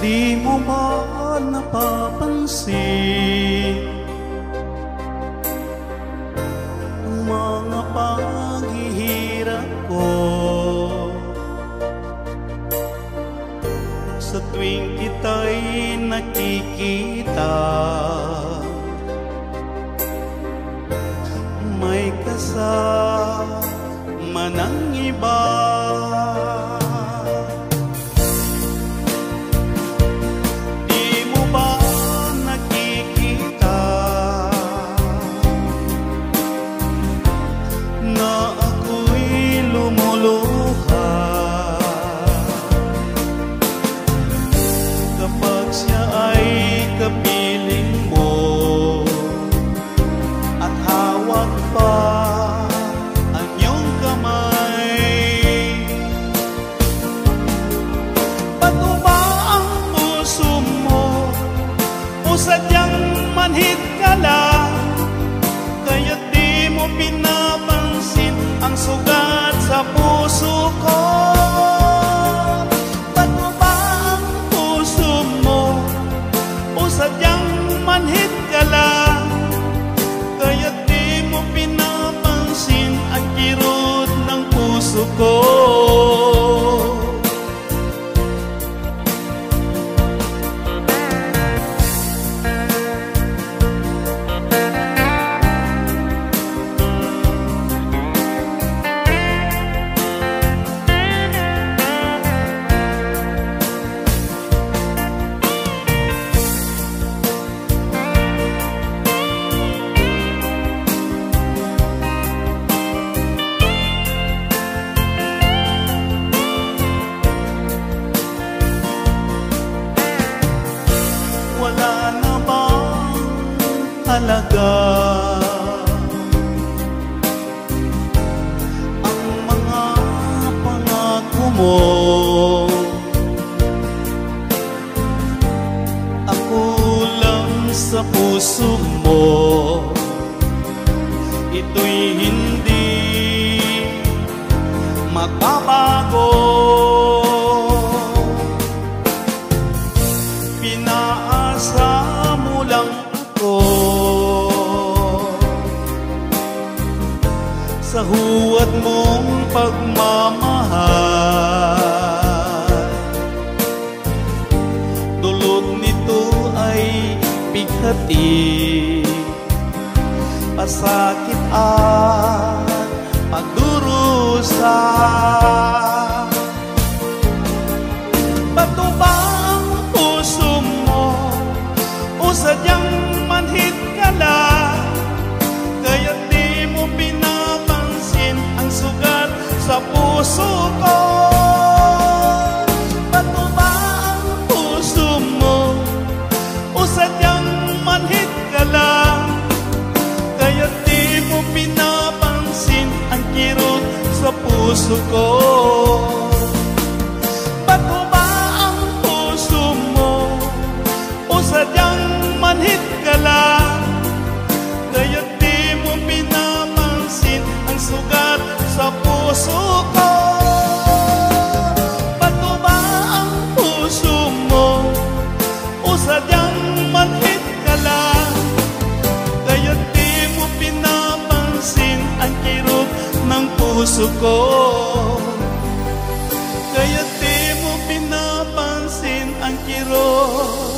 Di mo ba napapansin ang mga paghihirap ko? Sa tuwing kita'y nakikita, may kasama ng iba. Di mo ba nakikita na ako'y lumuluha kapag siya ay kapiling mo at hawak pa ang iyong kamay? Bato ba ang puso mo o sadyang manhid ka lang, kaya't di mo pinapansin ang sugat sa puso ko? Bato ba ang puso mo o sadyang manhid ka lang, kaya't di mo pinapansin ang kirot ng puso ko? Wala na bang halaga ang mga pangako mo? Ako lang sa puso mo, ito'y hindi magbabago. Pinaasa mo lang ako sa huwad mong pagmamahal. Dulot nito ay bighati, pasakit at pagdurusa. Bato ba ang puso mo o sadyang manhid ka lang, kaya't di mo pinapansin ang sugat sa puso ko? Bato ba ang puso mo o sadyang manhid ka lang, kaya't di mo pinapansin ang kirot sa puso ko? Bato ba ang puso mo o sadyang manhid ka lang, kaya't di mo pinapansin ang sugat sa puso ko? Bato ba ang puso mo o sadyang manhid ka lang, kaya't di mo pinapansin ang kirot ng puso ko? Kaya't di mo pinapansin ang kirot